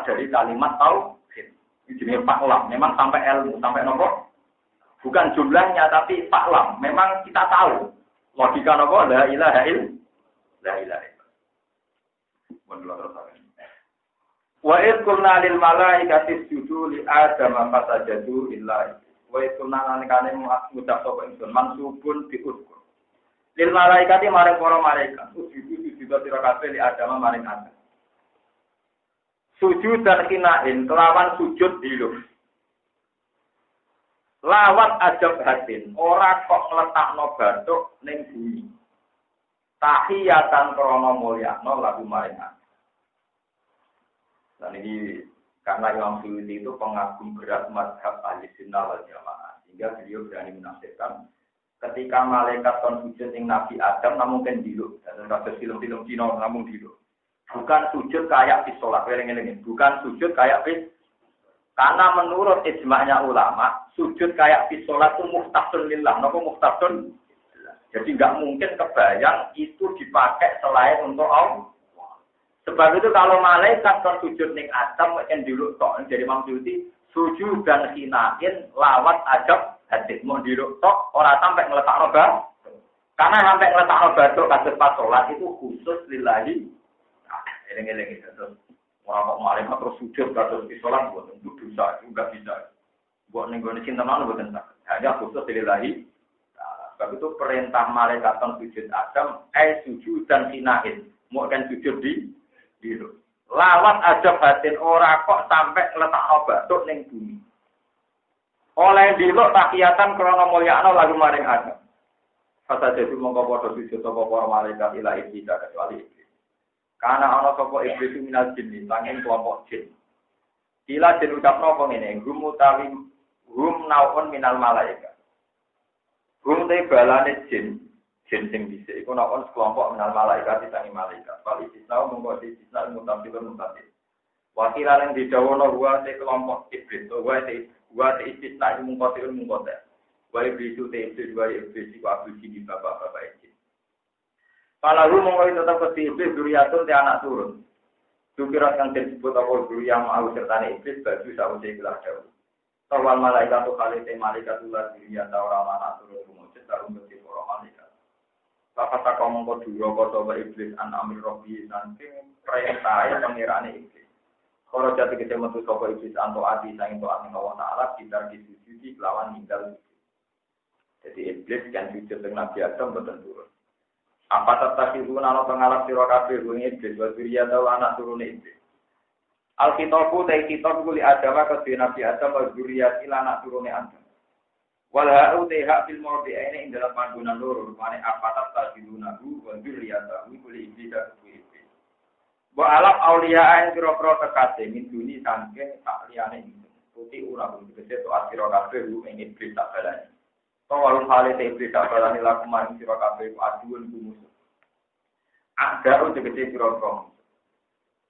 dari kalimat tauhid. Ini jenis faklam. Memang sampai ilmu, sampai nopo. Bukan jumlahnya, tapi faklam. Memang kita tahu. Logika nopo, la ilaha illallah. Wa id qulna lil malaikati isjudu li adama fasajadu illa wa id qulna nalikane ngucap sapa ingsun mansubun bi uskur. Lil malaikati maring para malaikat sujudu sira kabeh li adama maring Adam. Sujud dan kinain kelawan sujud diluk. Lawat ajab hatin ora kok ngletakno bathuk ning bumi. Tahiyatan krana mulyakno lagu maring Adam. Dan ini karena Imam Suyuti itu pengagum berat mazhab Ahlussunnah wal Jamaah, sehingga beliau berani menafsirkan ketika malaikat kon sujud ing Nabi Adam namun kan diluk. Dan kasus film-film Cina namun diluk. Bukan sujud kayak di sholat, bukan sujud kayak di. Karena menurut ijma'nya ulama, sujud kayak di sholat itu muhtafun lillah, napa muhtafun? Jadi nggak mungkin kebayang itu dipakai selain untuk Allah. Sebab itu kalau malaikat kan sujud ning Adam kan diluk tok dari Imam Suyuti sujud dan khinain lawat ajab hadis mau diluk tok ora sampai ngletakno bar. Karena sampai ngletakno bathuk kados pas salat itu khusus lillahi. Eling-eling terus ora kok malaikat terus sujud kados di salat mboten dosa juga bisa. Buat ning gone cinta mana mboten tak. Hanya khusus lillahi. Sebab itu perintah malaikat kan sujud Adam sujud dan khinain. Mau kan sujud di lawat ajab batin ora kok sampai letakno bathuk ning bumi. Oleh diluk takiyatan krana mulyakno lagu maring Adam. Fasa jadi mongko padha sujud sapa para malaikat ila iblis kecuali iblis. Karena ana sapa iblis minal jin sanging kelompok jin. Ila jin ucapno apa ngene, gum utawi gum naun minal malaikat. Gum te balane jin sing dhisik iku naon sekelompok minal malaikat disangi malaikat. Kali istisna mongko istisna mutasilun mutasil. Wakil lan didhawono wa te kelompok iblis, wa te istisna mongko tilun mongko te. Wa iblis te iblis wa iblis iku abdi di bapak-bapak iblis. Kalau mongko tetep ke iblis duriyatun te anak turun. Dukirat yang disebut apa duriyah mau sertane iblis baju sawise kelah dawuh. Tawal malaikat kali te malaikat ulah duriyah ta ora anak turun mujud karo mesti para malaikat. Bapak tak ngomong kau dulu kau coba iblis an amir robi nanti perintah pengirane iblis. Kalau jatuh kita metu coba iblis anto adi sang itu amin Allah Taala kita disujudi lawan ninggal. Jadi iblis kan sujud dengan Nabi Adam betul turun. Apa tetap ibu nano pengalap siro kafir bunyi iblis bersuria tahu anak turun iblis. Alkitabu dari kitab guli adama ke Nabi Adam bersuria sila anak turun Adam. Walau tehak fil mawdi'aini ing dalam panggonan loro mane apatat tadilunahu wa dzurriyyatahu kulli iblis iblis. Wa alaf auliya ing pira-pira kekasih min duni saking sak liyane iki. Puti ora kudu tegese to asira kabeh ing iblis tak balani. To walun hale te iblis tak balani laku maring sira kabeh aduun musuh. Ada tegese pira-pira.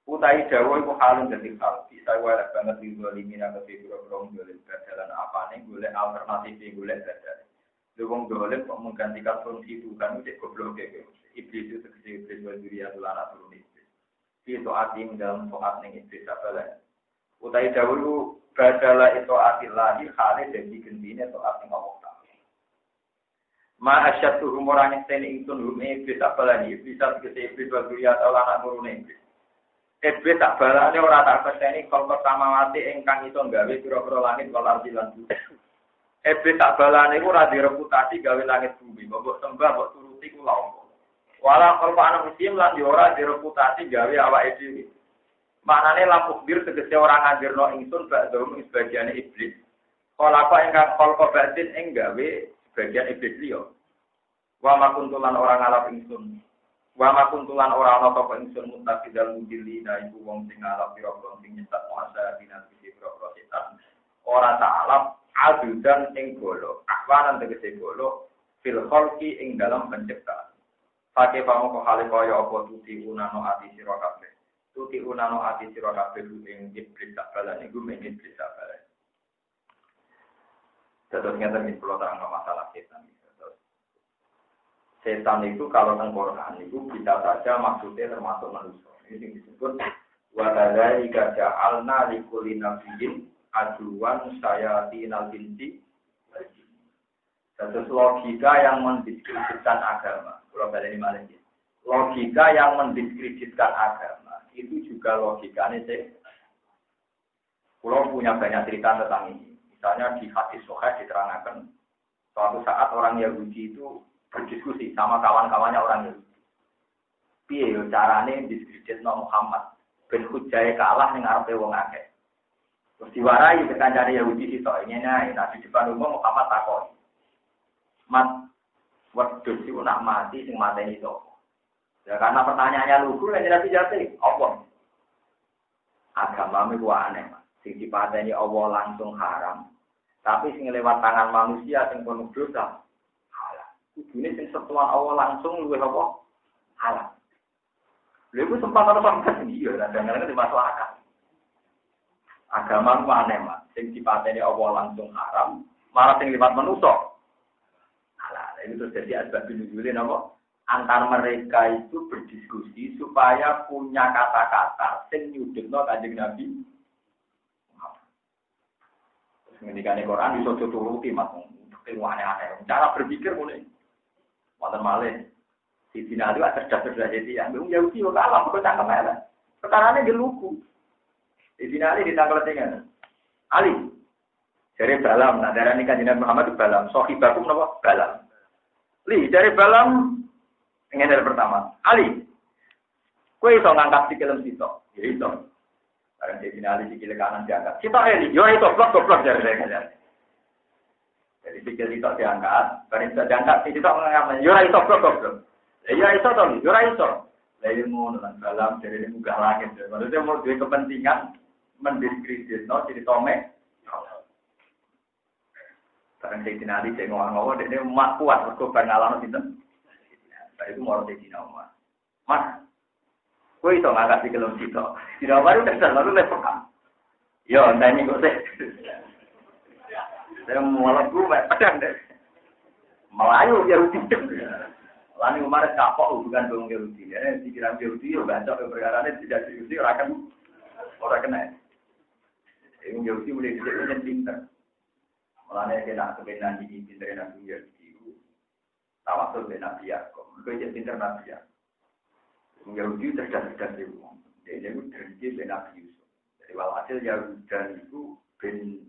Utai dawa iku halun dadi hal. Bisa wae banget di zalimin atau di pira-pira golek dalan apane golek alternatif golek dalan. Wong golek kok menggantikan fungsi itu kan cek goblok ke. Iblis itu tegese iblis wajuri atulana turun iblis. Itu atim dalam soal ning iblis apalah. Utai dawa iku badala itu atillahi hale dadi gendine soal ning Allah Taala. Ma asyatu humorane tene ingsun iblis apalah iblis tegese iblis wajuri atulana turun iblis. Iblis tak balane ora tak peseni kal pertamawati ingkang iso gawe pira-pira langit wal ardi lan bumi. Iblis tak balane ora direputasi gawe langit bumi, mbok sembah mbok turuti ku lha opo. Wala kal ana muslim lan ora direputasi gawe awake dhewe. Manane lampu bir tegese ora ngajirno ingsun bakdo sebagian iblis. Kala apa ingkang kal batin ing gawe sebagian iblis liya. Wa makuntulan ora ngalap ingsun. Wa ma kuntulan ora ana sapa ingsun mutafidal mudillina iku wong sing ngalap pira-pira sing nyesat masa dinasti pira-pira setan ora ta'alaf adudan ing golo akwanan tegese golo fil khalqi ing dalam penciptaan pakai pamoko hale kaya apa tuti unano ati sira kabeh tuti unano ati sira kabeh ing iblis tak balane iku men iblis tak balane terusnya terus pulau terang masalah setan. Setan itu kalau teng Quran itu bisa saja maksudnya termasuk manusia. Ini disebut Wa kadzalika ja'alna likulli nabiyyin aduwan sayatinal insi. Satu logika yang mendiskreditkan agama. Kalau balik malah logika yang mendiskreditkan agama itu juga logikanya sih. Kalau punya banyak cerita tentang ini. Misalnya di hadis Sahih diterangkan suatu saat orang Yahudi itu berdiskusi sama kawan-kawannya orang Yahudi. Piye yo carane diskreditno Muhammad ben hujjahe kalah ning arepe wong akeh. Terus diwarai ke kancane Yahudi sitok ngene nek di depan umum Muhammad takon. Mat wedhus iku nak mati sing mateni sapa? Ya karena pertanyaannya lugu kan jadi jate. Apa? Agama ku aneh, Mas. Sing dipateni Allah langsung haram. Tapi sing lewat tangan manusia sing penuh dosa halal. Kudune sing setuan Allah langsung luwih apa? Halal. Lha iku sempat ana sampeyan iki ya, kadang-kadang dimasuk akal. Agama ku aneh, Mas. Sing dipateni Allah langsung haram, malah sing lewat manusia halal. Ini terus jadi asbab nuzulin apa? Antar mereka itu berdiskusi supaya punya kata-kata sing nyudutno Kanjeng Nabi. Ngendikane Quran iso turuti Mas, ilmu aneh-aneh. Cara berpikir mulai wonten malih. Sidina itu cerdas-cerdas jadi yang Yahudi yo kalah kok cangkem elek. Perkarane ge lugu. Sidina Ali ditangkal dengan Ali. Jare Balam, nah darani Kanjeng Nabi Muhammad itu Balam, sahibakum napa? Balam. Li jare Balam ngene pertama. Ali. Kowe iso ngangkat sikilem sitok. Ya iso. Barang di finali sikil kanan diangkat. Kita ini, yo itu blok dari saya. Jadi sikil itu diangkat, barang sudah diangkat, kita mengangkat, yo itu blok. Ya itu toh, yo itu. Lalu mau nonton dalam jadi muka langit. Maksudnya mau dua kepentingan mendiskreditno jadi tomek. Barang di finali saya ngomong dia mak kuat, berkobar ngalam itu. Itu mau di finali. Mas. Kowe iso ngangkat iki kelon sitok. Tidak baru dasar lalu lepekam. Yo, ndane kok sih. Saya mulai gue pedang deh. Melayu Yahudi. Lani kemarin kapok hubungan dengan Yahudi. Ya, pikiran Yahudi yo bancok perkarane tidak Yahudi ora kena. Yang Yahudi mulai dicek pinter. Mulane kena kebenaran iki pinter Nabi Yahudi. Tawasul ben Nabi Yakub. Kowe pinter Nabi Yakub. Yahudi cerdas-cerdas itu. Dia itu terjadi bin Nabi Yusuf. Jadi walhasil Yahuda itu bin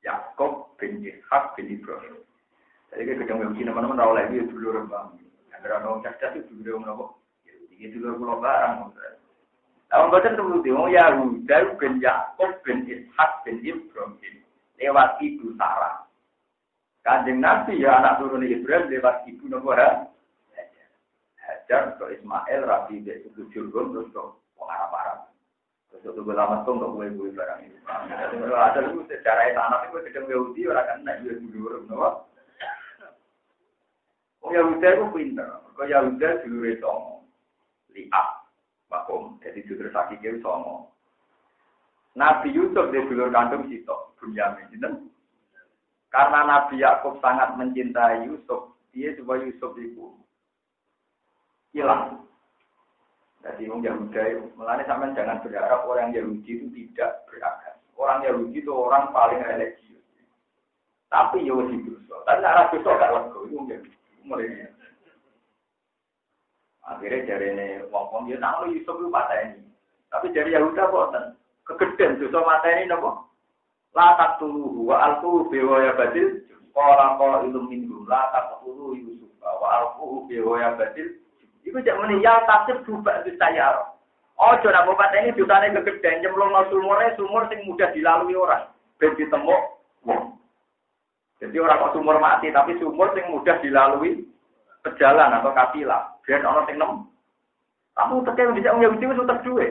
Yakob, bin Ishak, bin Ibrahim. Jadi kadang Yahudi teman-teman tahu lagi dulu rembang. Ada orang cerdas itu dulu menapa? Yahudi itu dulu pulau barang. Orang baca dulu dia Yahuda bin Yakob, bin Ishak, bin Ibrahim. Lewat ibu Sarah. Kanjeng Nabi ya anak turun Ibrahim lewat ibu Nabi. Hajar ke Ismail, Rabi, itu Jurgun, terus ke Arab-Arab. Terus itu lama tuh untuk gue barang itu. Ada itu secara anak itu sedang Yahudi, orang kan naik Yahudi dulu, no? Yahudi itu pinter. Kalau Yahudi dulu itu lihat, makom, jadi dulu sakit itu sama. Nabi Yusuf dia dulu kandung Sito, Bunyamin, gitu. Karena Nabi Yakub sangat mencintai Yusuf, dia coba Yusuf itu hilang. Jadi orang Yahudi, melani sampai jangan berharap orang Yahudi itu tidak beragam. Orang Yahudi itu orang paling religius. Tapi ya wis dosa. Tapi arah dosa gak lego itu mulai. Akhirnya dari ini wong-wong dia nang Yusuf itu pateni. Tapi dari Yahudi boten. Kegedean dosa mateni napa? La taqtuluhu wa alquhu bi wa badil. Qala qailun minhum la taqtulu Yusuf wa alquhu bi wa badil. Iku jak muni ya tasib dubak saya. Ojo nak bapak ini dutane kegeden nyemplungno sumur sing mudah dilalui orang. Ben ditemuk wong. Jadi orang kok sumur mati tapi sumur sing mudah dilalui pejalan atau kafilah. Ben ana sing nem. Kamu teke dijak wong Yahudi wis utek duwe.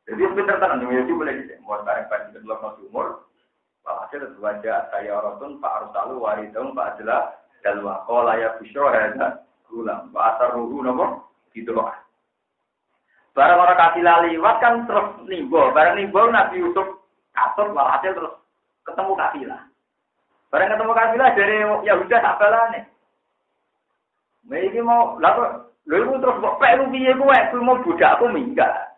Jadi pinter tenan wong Yahudi boleh dicek. Mau bareng ban ditemuk sumur. Walhasil wajah saya Rasul Pak Arsalu waridum Pak Adla dalwa qala ya busyra ulang, bahasa ruhu nopo gitu loh. Barang orang kasih liwat kan terus nimbo, barang nimbo Nabi Yusuf kasut walhasil terus ketemu kafilah. Barang ketemu kafilah dari Yahuda sabalane. Mereka mau lalu terus kok pelu piye kowe mau budakku minggat.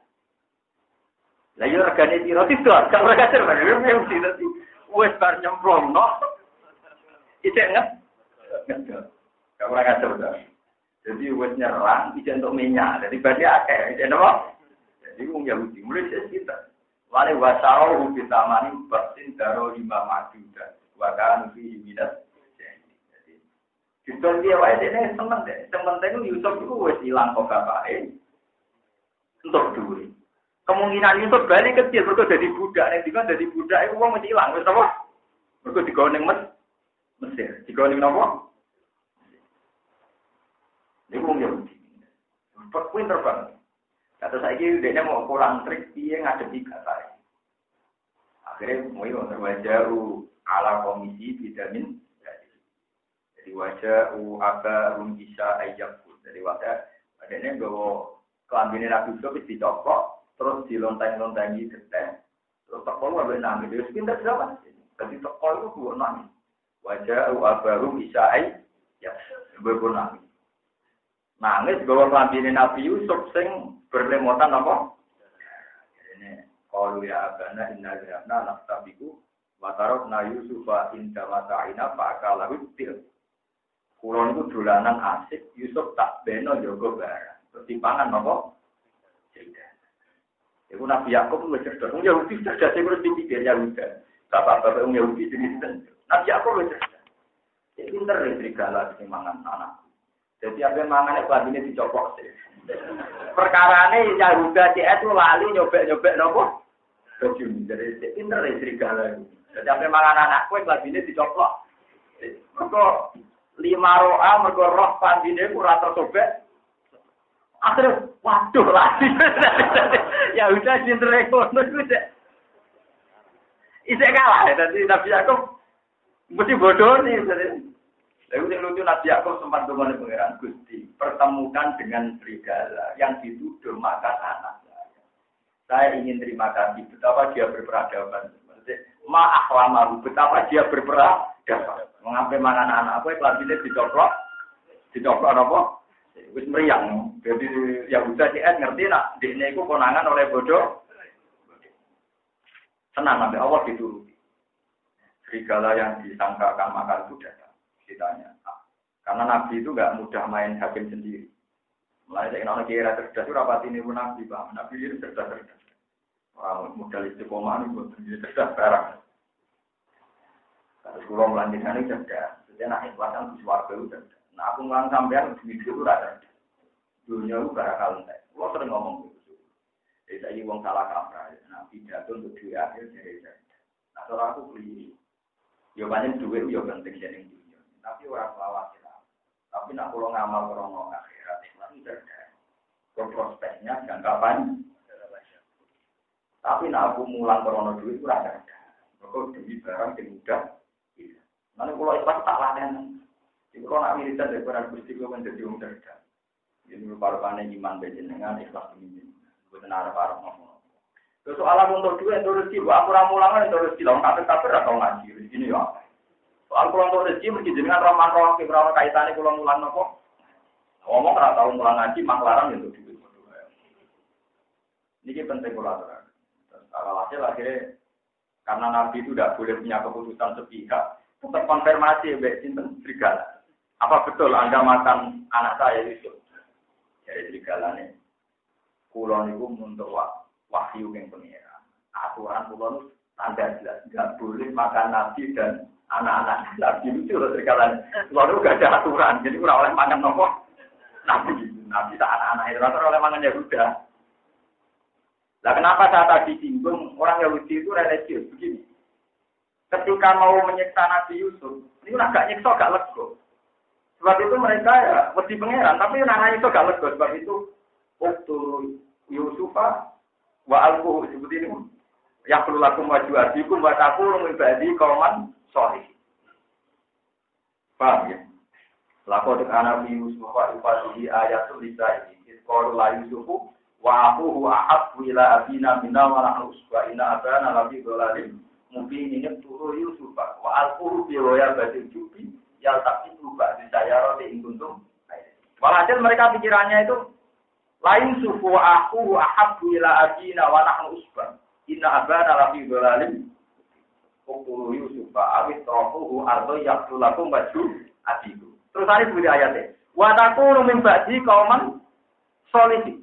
Lah yo regane piro itu gak ora kacer bener mesti dadi wis bar nyemplungno. Isek gak ora kacer bener. Jadi wis nyerang isek untuk minyak. Jadi berarti akeh isek napa? Jadi wong Yahudi mulai sekitar. Wale wasau bitamani batin daro lima majuda. Wa kan fi bidat. Justru dia wae dene seneng deh. Sementing Yusuf itu wis ilang kok bapake. Untuk duit. Kemungkinan Yusuf balik kecil mergo dadi budak nek dikon dadi budak iku wong mesti ilang wis apa? Mergo digawe ning Mesir. Digawe ning napa? Niku wong Yahudi. Pinter banget. Kata saiki dhekne mau pulang trik piye ngadepi kasare. Akhirnya mulai terwajaru ala komisi vitamin. Jadi wajah apa bisa ayam pun. Jadi wajah adanya bawa kelambine Nabi Yusuf dicopot, terus dilonteng-lontengi geteh, terus tekol wae nangis. Dia pindah siapa? Jadi tekol itu buat nangis. Wajah apa bisa ayam, buat nangis. Nangis bawa kelambine Nabi Yusuf sing berlemotan apa? Ini kalau ya abana inna lillahi naftabiku watarokna Yusufa inda mata'ina fa'akalahu til. Kulon itu dolanan asik, Yusuf tak beno jogo barang. Pertimbangan apa? Itu Nabi Yakub itu cerdas. Orang Yahudi cerdas, itu harus dipikir Yahudi. Bapak-bapak orang Yahudi jenis itu. Nabi Yakub itu cerdas. Dia pinter ya, serigala di mangan anak. Jadi apa yang mangan itu lagi ini dicopok. Perkara ini Yahudi itu lali nyobek-nyobek apa? Bajuni. Jadi dia pinter ya, serigala itu. Jadi apa yang mangan anakku yang lagi ini dicopok. Kok 5 roa mergo roh pandine ora tersobek. Akhire waduh lagi. Ya udah cintere ngono iku cek. Isek kalah dadi Nabi Yakub mesti bodoh nih. Lalu yang lucu Nabi Yakub sempat dengan pangeran Gusti pertemukan dengan serigala yang dituduh makan anak saya. Saya ingin terima kasih betapa dia berperadaban. Ma'ahlamahu betapa dia berperadaban. Mengambil mangan anak aku, kelanjutnya dicoplok apa? Wis meriang. Jadi yang udah CS ngerti nak, dia itu konangan oleh bodoh. Tenang, sampai Allah dituruti. Serigala yang disangkakan makan itu datang. Ditanya. Karena Nabi itu nggak mudah main hakim sendiri. Mulai saya kenal kira cerdas, rapat ini pun Nabi, Pak. Nabi itu cerdas. Orang modal istiqomah itu cerdas barang. Terus kalau melanjutkan itu cerdas. Jadi nak ikhlasan di suarga itu cerdas. Nah aku ngelang sampean di video itu ada. Dunia itu barangkali entek. Kalau sering ngomong gitu. Jadi saya uang salah kaprah. Nah pidato untuk duit akhir dari cerdas. Nah kalau aku beli. Ya banyak duit ya penting jadi dunia. Tapi orang khawatir. Tapi nak kalau ngamal krono akhirat itu cerdas. Prospeknya jangka panjang. Tapi nak aku mulang krono duit itu rada ada. Kok demi barang yang mudah. Nanti kalau ikhlas tak lanen. Jadi kalau nak wiridan daripada Gusti itu menjadi orang cerdas. Jadi rupa-rupanya iman dengan ikhlas ini. Bukan arah-arah ngomong. Terus soalan untuk duit itu rezeki. Aku ramulangan itu rezeki. Lalu kafir atau ngaji. Ini ya. Soal pulang untuk rezeki mesti dengan roman-roman keberawat kaitannya pulang mulang nopo. Ngomong nggak tahu mulang ngaji maklarang itu duit. Ini penting kolateral. Kalau hasil akhirnya karena Nabi itu tidak boleh punya keputusan sepihak, tetap konfirmasi Mbak Sinten serigala. Apa betul Anda makan anak saya Yusuf? Jadi serigala nih, kulon itu untuk wahyu yang pengira. Aturan kulon itu tanda jelas, nggak boleh makan Nabi dan anak-anak Nabi itu serigala nih. Kulon itu nggak ada aturan, jadi kurang oleh makan nopo Nabi tak anak-anak itu rata oleh makan Yahuda. Nah, kenapa saya tadi singgung orang Yahudi itu religius begini? Ketika mau menyiksa Nabi Yusuf, ini agak nyiksa, agak lego. Sebab itu mereka ya mesti pangeran, tapi namanya itu agak lego. Sebab itu waktu Yusufa wa alquhu seperti ini. Ya perlu lakum waju adikum wa taqulu ibadi qauman sholih. Paham ya? Laqad kana fi Yusuf wa ifatihi ayatul lisa'i. Qalu la Yusufu wa ahuhu ahabbu ila abina minna wa nahnu usbaina abana labi dolalim mungkin ini turu Yusuf wa alquhu bi waya badil jubi yal taqitu ba'di sayarati in kuntum. Walhasil mereka pikirannya itu lain sufu wa ahuhu ahabbu ila abina wa nahnu usba. Inna abana lafi dhalalim uqulu Yusuf awit rafuhu ardo yaqtulakum baju adiku. Terus hari bunyi ayatnya. Wa takunu min ba'di qauman sholihin.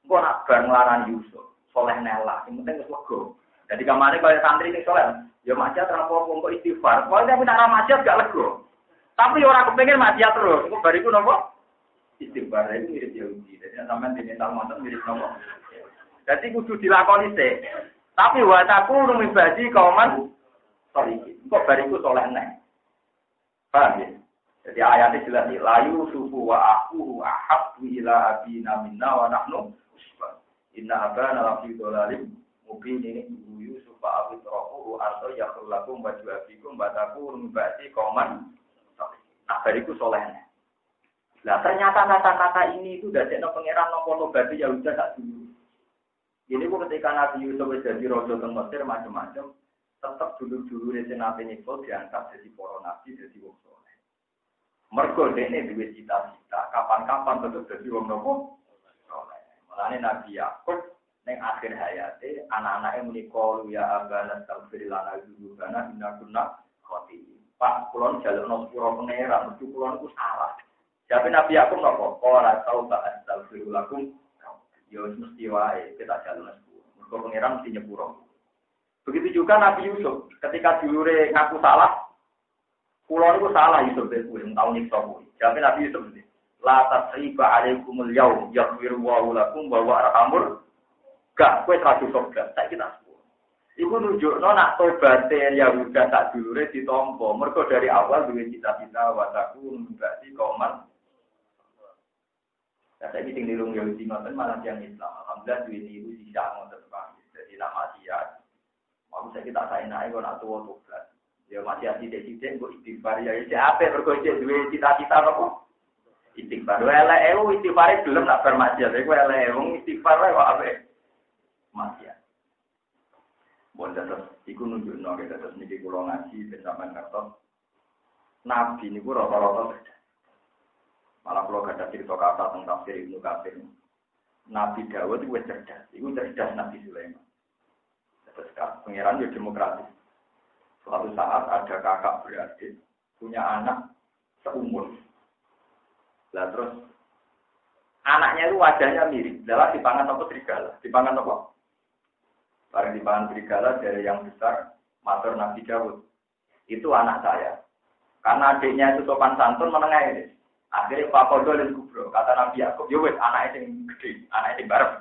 Engko nak bar nglarani Yusuf, soleh nela, sing penting wis lega. Jadi kamane kaya santri sing soleh, ya maksiat ra apa-apa kok istighfar. Kok tapi nak maksiat gak lega. Tapi ora kepengin maksiat terus. Engko bariku napa? Istighfar itu mirip Yahudi. Jadi sampean diminta monten mirip napa? Jadi kudu dilakoni sik. Tapi wa takunu min ba'di qauman sholihin. Kok bariku soleh neh. Paham ya? Jadi ayatnya jelas layu sufu wa akuhu ahabbu ila abina minna wa nahnu usbah. Inna abana lafi dhalalim mubin ini ibu Yusuf wa awit rohuhu ardo yakhul lakum wa juabikum bataku rumbati koman. Nah bariku solehnya. Nah ternyata kata-kata ini itu dari pengeran nopo berarti ya udah tak dulu. Ini pun ketika Nabi Yusuf jadi raja teng Mesir macam-macam, tetap dulu-dulu di Nabi Yusuf diangkat jadi para nabi jadi wong soleh. Mergo dene duwe cita-cita kapan-kapan tetep dadi wong nopo soleh. Mulane Nabi Yakub ning akhir hayate anak-anake muni qalu ya abana astaghfir lana dzunubana inna kunna khati. Pak kula njalukno sepura pangeran, mesti kula niku salah. Jabe Nabi Yakub nopo? Ora tau tak astaghfir lakum. Ya mesti wae kita jalukno sepura. Mergo pangeran mesti nyepuro. Begitu juga Nabi Yusuf ketika dulure ngaku salah. Kulo niku salah Yusuf ben kuwi tau nyiksa kuwi. Jabe Nabi Yusuf iki. La tasriba alaikumul yaum yaghfiru wa lakum wa arhamur. Gak kowe ra Yusuf gak. Saiki tak sepuro. Iku nunjukno nak tobaté Yahuda tak dulure ditampa. Mergo dari awal duwe cita-cita wa takun berarti koman. Saiki sing nilung Yahudi ngoten malah yang Islam. Alhamdulillah duwe niku sisa ngoten Pak. Jadi nama dia. Mau saya kita saenake kok nak tuwa tobat. Ya masih titik-titik kok istighfar ya siapa berkocek duwe cita-cita apa? Istighfar. Elek istighfar gelem nak bermaksiat. Iku elek wong istighfar wae kok apik. Maksiat. Bon terus iku nunjukno kita terus niki kula ngaji ben sampean ngertos. Nabi niku rata-rata cerdas. Malah kula gak cerita kata tentang tafsir Ibnu Katsir. Nabi Dawud iku cerdas. Iku cerdas Nabi Sulaiman. Terus pangeran yo demokratis. Suatu saat ada kakak beradik punya anak seumur. Lah terus anaknya itu wajahnya mirip. Dalam dipangan apa serigala? Dipangan apa? Barang dipangan serigala dari yang besar, matur Nabi Dawud. Itu anak saya. Karena adiknya itu sopan santun menengah ini. Akhirnya Pak Kodol dan Kubro. Kata Nabi Yakub, yo wes anak yang gede, anak yang bareng.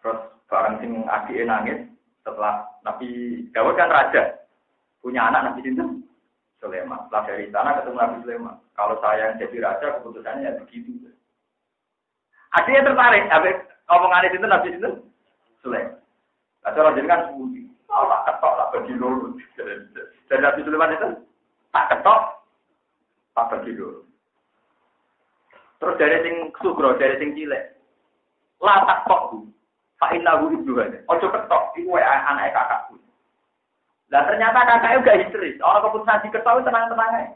Terus barang sing adiknya nangis. Setelah Nabi Dawud kan raja, punya anak Nabi Sinten Sulaiman. Setelah dari sana ketemu Nabi Sulaiman. Kalau saya yang jadi raja, keputusannya ya begitu. Adiknya tertarik, ngomongan itu Nabi Sinten Sulaiman. Cara jadi kan sembunyi. Tak ketok, tak bagi loro. Dan Nabi Sulaiman itu tak ketok, tak bagi loro. Terus dari sing sugro, dari sing cilik, lah tak kok. Pak Inahu ibu aja. Ojo ketok, itu anak kakakku. Dan ternyata kakaknya juga histeris. Orang keputusan diketok tenang-tenang aja.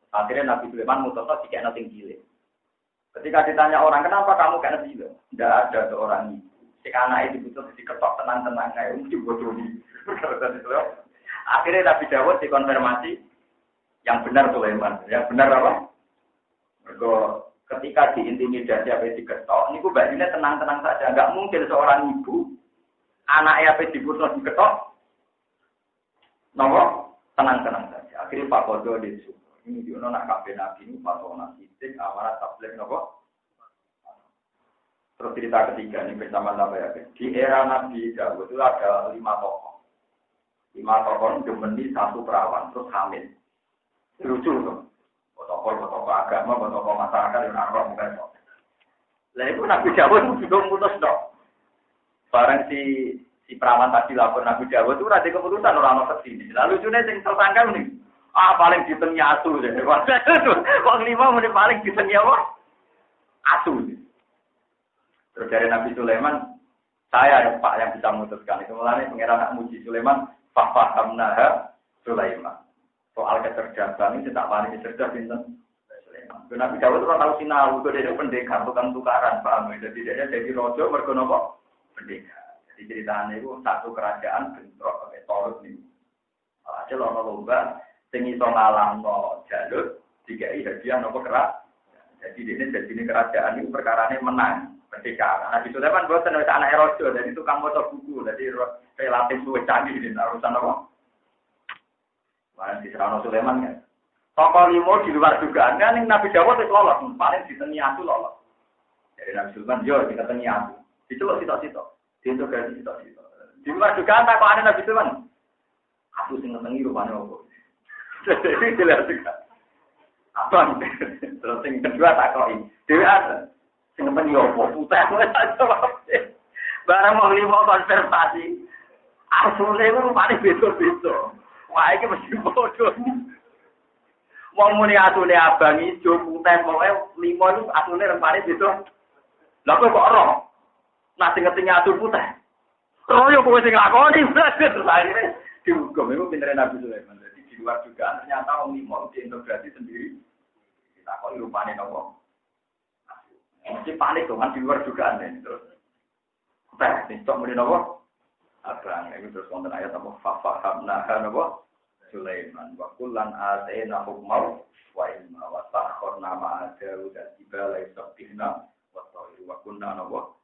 Akhirnya Nabi Sulaiman mutotot jika nanti gile. Ketika ditanya orang kenapa kamu kayak Nabi Sulaiman, tidak ada seorang ibu. Jika anak itu butuh diketok tenang-tenang aja, mesti bodoh nih. Akhirnya Nabi Dawud dikonfirmasi yang benar Sulaiman. Yang benar apa? Mereka ketika diintimidasi apa diketok, ini bajunya tenang-tenang saja. Enggak mungkin seorang ibu, anaknya apa dibutuh diketok, nomor tenang-tenang saja. Akhirnya Pak Kodo disuruh. Ini juga nak kabeh nabi ini patona sidik amarat tablet nopo. Terus cerita ketiga ini bersama ya. Di era Nabi Dawud itu ada 5 tokoh. 5 tokoh gemeni 1 perawan terus hamil. Lucu loh. Tokoh agama, tokoh masyarakat yang arwah bukan tokoh. Lah itu Nabi Dawud juga mutus dong. Barang si perawan tadi lapor Nabi Dawud itu ada keputusan orang kesini. Lalu lucunya yang tersangka nih. Paling ditengnya asu deh. Wong 5 menit paling ditengnya apa? Asu. Terus dari Nabi Sulaiman, saya Pak yang bisa memutuskan. Itu mulanya pengiran nak muji Sulaiman, fahamnaha Sulaiman. Soal kecerdasan ini tidak paling cerdas Sulaiman. Nabi Dawud orang tahu sinau, itu dia pendekar, tukang tukaran, paham? Jadi dia jadi rojo, mergono kok pendekar. Jadi ceritanya itu satu kerajaan bentrok pakai Talut nih. Aja lono lomba, sing iso ngalahno Jalut, dikai hadiah nopo kerak. Jadi ini kerajaan ini perkarane menang. Ketika Nabi Sulaiman boten wis anak raja, jadi tukang maca buku, jadi relatif luwih canggih di urusan apa? Mana di Nabi Sulaiman kan. Tokoh limo di luar dugaan kan Nabi Dawud itu lolos, paling diteni aku lolos. Dari Nabi Sulaiman yo diteni aku. Diceluk sitok-sitok. Diintegrasi sitok-sitok. Di luar dugaan tak kok ada Nabi Sulaiman. Aku sing ngenengi rupane opo. Jadi jelas juga. Apa? Terus yang kedua tak kok ini. Dewi ada. Sing ngenengi opo putih jawab. Barang mau limo konservasi. Asule itu rupane beda-beda. Wah iki mesti bodoh. Wong muni asune abang ijo putih pokoke limo itu asune rupane beda. Lah kok ora? Nah sing ngetingi atu putih. Oh yo kowe sing lakoni terus akhirnya dihukum itu pintere Nabi Sulaiman. Jadi di luar juga ternyata wong limo diintegrasi sendiri. Kita kok rupane nopo? Mesti panik dong, kan di luar juga aneh. Terus, stok mulai nopo? Abang, itu terus konten ayat apa? Fafahamna nopo? Sulaiman. Wakulan atena hukmau wa ilma wa takhorna ma'adaru dan jibala isabdihna wa ta'iru wa kunna nopo?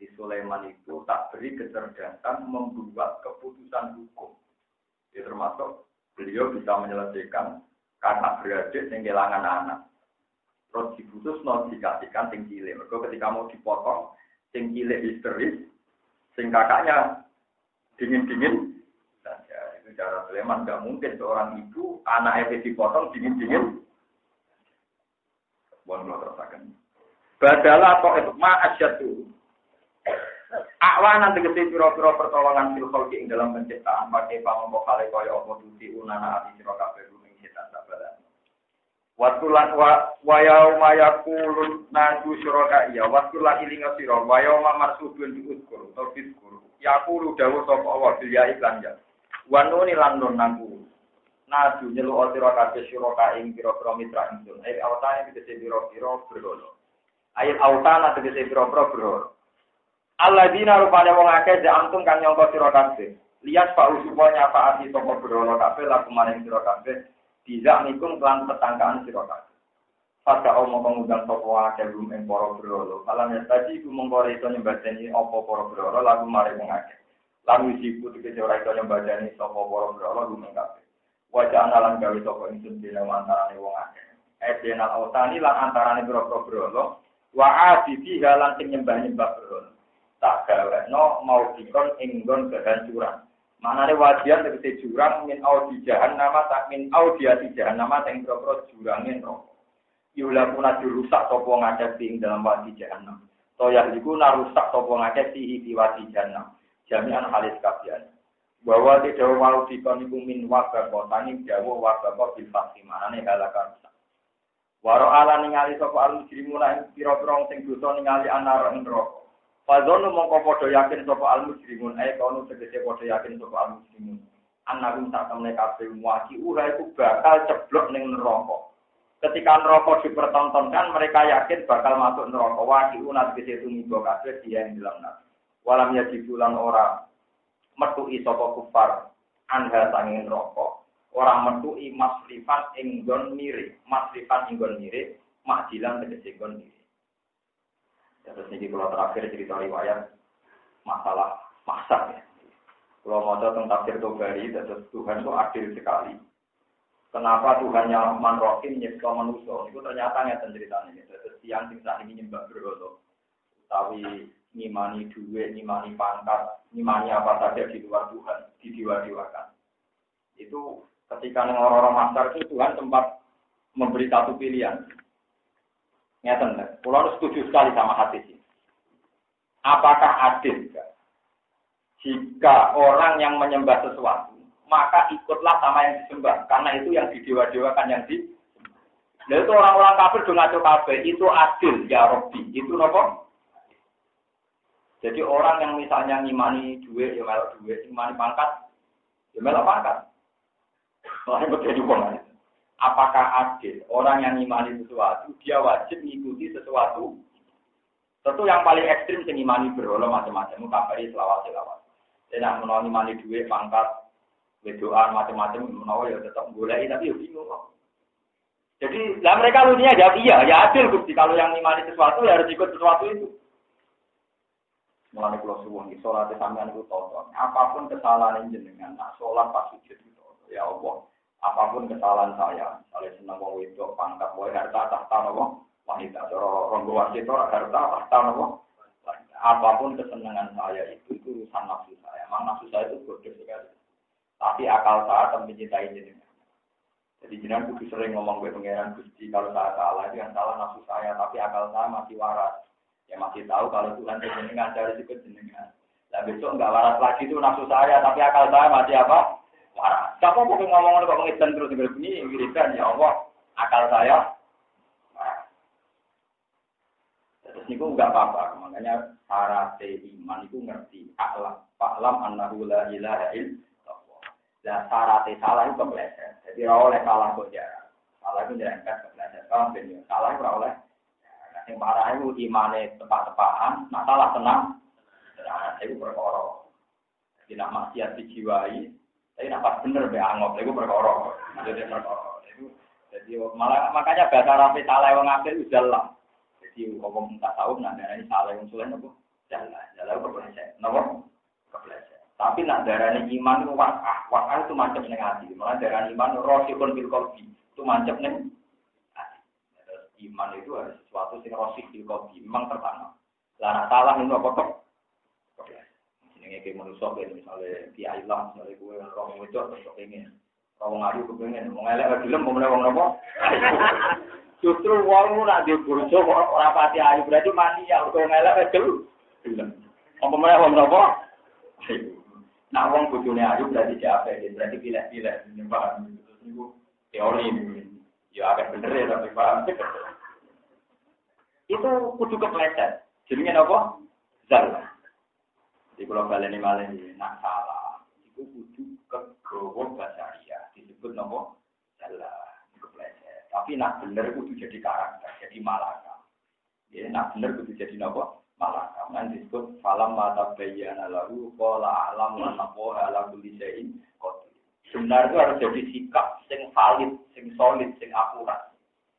Jadi Sulaiman itu tak beri kecerdasan membuat keputusan hukum. Ya termasuk beliau bisa menyelesaikan kakak beradik yang kehilangan anak. Terus diputus dikasihkan sing cilik. Mergo ketika mau dipotong, sing cilik histeris, sing kakaknya dingin-dingin. Ya, itu cara Sulaiman nggak mungkin seorang ibu anaknya dipotong dingin-dingin. Mohon Allah terusakan. Badalah atau itu ma'asyatu. Awan nanti ketika pira-pira pertolongan filkol ing dalam penciptaan pakai pamongko kale kaya apa tuti unana ati sira kabeh ruming setan sabaran. Watulan wa yauma yaqulun naju syuraka iya watulan ilinga sira wa yauma marsudun diuskur atau diskur yaqulu dawuh sapa Allah ya iklan ya wanuni lan nun nangku naju nyeluk sira kabeh syuraka ing pira-pira mitra ingsun awtane tegese pira-pira berhala ayat awtana tegese pira-pira berhala alladzina rupane wong akeh antum kang nyangka sira kabeh lias fa'u supaya nyafaati sapa berhala kabeh laku maring sira kabeh tidak nikum kelan petangkaan sira kabeh. Pada omong pengundang sapa akeh rum ing para berhala. Kalam ya tadi iku mongko iso nyembadani apa para berhala lagu mare wong akeh. Lan wisiku tegese ora iso nyembadani sapa para berhala rum ing kabeh. Wajah analan gawe sapa ingsun dene antarane wong akeh. Dene autani lan antarane pira-pira berhala wa abidi halan sing nyembah-nyembah berhala. Tak gaweno mau dikon ing nggon kehancuran. Manane wajian tegese jurang min audi jahannama tak min audiati jahannama sing pro-pro jurange neraka. Yulakuna dirusak sapa ngakeh ing dalam wadi jahannam. Toyah iku narusak sapa ngakeh di wadi jahannam. Jami'an halis kabian. Bahwa tidak mau dikon iku min wabah kotane dawuh wabah bil fasi manane halakan. Waro ala ningali sapa al-mujrimuna ing pira-pira sing dosa ningali anar ing neraka. Fadzonu mongko padha yakin sapa al-mujrimun kono tegese padha yakin sapa al-mujrimun. Annahum tak temne kabeh muaki ora iku bakal ceblok ning neraka. Ketika neraka dipertontonkan mereka yakin bakal masuk neraka. Waki unat tegese tumiba kabeh dia ing dalam neraka. Walam yajibulan ora metuki sapa kufar anha sanging neraka. Ora metuki masrifan ing nggon mirip, masrifan ing nggon mirip, makjilan tegese nggon mirip. Terus ini kalau terakhir cerita riwayat masalah masak ya. Kalau mau tentang tafsir Tobari, terus Tuhan itu adil sekali. Kenapa Tuhan yang Rahman Rahim nyipta manusia? Itu ternyata nggak ceritanya. Terus yang saat ini nyembah berhala, utawi ngimani duit, ngimani pangkat, ngimani apa saja di luar Tuhan, didewa-dewakan. Itu ketika orang-orang masar itu Tuhan sempat memberi satu pilihan. Ngeten, pulau setuju sekali sama hadis ini. Apakah adil jika orang yang menyembah sesuatu, maka ikutlah sama yang disembah, karena itu yang didewa-dewakan yang disembah. Lalu itu orang-orang kafir do ngaco kabeh, itu adil ya Rabbi, itu nopo? Jadi orang yang misalnya ngimani duit, ya melok duit, ngimani pangkat, ya melok pangkat. Soalnya begitu juga. Apakah adil orang yang ngimani sesuatu dia wajib mengikuti sesuatu? Tentu yang paling ekstrim sing imani berhala macam-macam kabari selawat-selawat. Nek menawa imani duwe pangkat wedoan macam-macam menawa ya tetap goleki tapi ya bingung kok. Jadi lah mereka lucunya jawab iya, ya adil Gusti kalau yang imani sesuatu ya harus ikut sesuatu itu. Mulane kula suwun iki salat sampeyan iku toto. Apapun kesalahan jenengan, nak salat pas sujud itu ya Allah. Apapun kesalahan saya, misalnya senang wong wedok pangkat wae harta tahta napa wanita ronggo wasit ora harta tahta napa apapun kesenangan saya itu urusan nafsu saya. Memang nafsu saya itu bodoh sekali. Tapi akal saya akan mencintai jenengan. Jadi jenengan kudu sering ngomong ke pangeran Gusti kalau saya salah itu yang salah nafsu saya, tapi akal saya masih waras. Ya masih tahu kalau Tuhan jenengan dari situ jenengan. Lah besok enggak waras lagi itu nafsu saya, tapi akal saya masih apa? Waras. Siapa mau ngomong kok ngedan terus begini wiridan ya Allah, akal saya waras. Terus niku enggak apa-apa, makanya syarat iman itu ngerti alam annahu la ilaha illallah. Lah syarat salah itu kepleset. Jadi ora oleh salah kok jarang. Salah itu nyerempet kepleset. Kalau ben salah ora oleh. Nah sing parah itu imane tepat-tepatan, nah salah tenang. Nah itu perkara. Jadi nak maksiat dijiwai tapi nampak bener be angop, itu perkara. Jadi perkara. Jadi malah makanya bahasa rapi salah wong akeh udah. Jadi wong tak tahu nak darani salah wong saleh nopo? Jalan kepleset. Nopo? Kepleset. Tapi nak darani iman itu wakah itu mancep ning ati. Malah darani iman rosikun bil qalbi. Itu mancep ning ati. Iman itu harus sesuatu sing rosik bil qalbi. Memang pertama. Lah nak salah itu apa kok? Kayak manusia kayak misalnya di Islam, misalnya gue orang wedok terus pengen, orang ngayu kepengen, mau ngelak film, mau ngelak orang apa? Justru wong nak di burjo orang pati ayu berarti mati ya, kalau ngelak film. Apa mau orang apa? Nah wong bujune ayu berarti siapa? Berarti pilih-pilih, paham? Itu teori ini, ya agak bener ya tapi paham. Itu kudu kepleset, jadinya apa? Zalah. Di pulau Bali ini malah nak salah, itu kudu kegowo basaria disebut nopo salah, kepleset. Tapi nak bener kudu jadi karakter, jadi malaka. Ya nak bener kudu jadi nopo malaka. Nanti disebut falam mata bayana lalu qala alam wa naqwa ala kulli syai'in qadir. Benar itu harus jadi sikap sing valid, sing solid, sing akurat.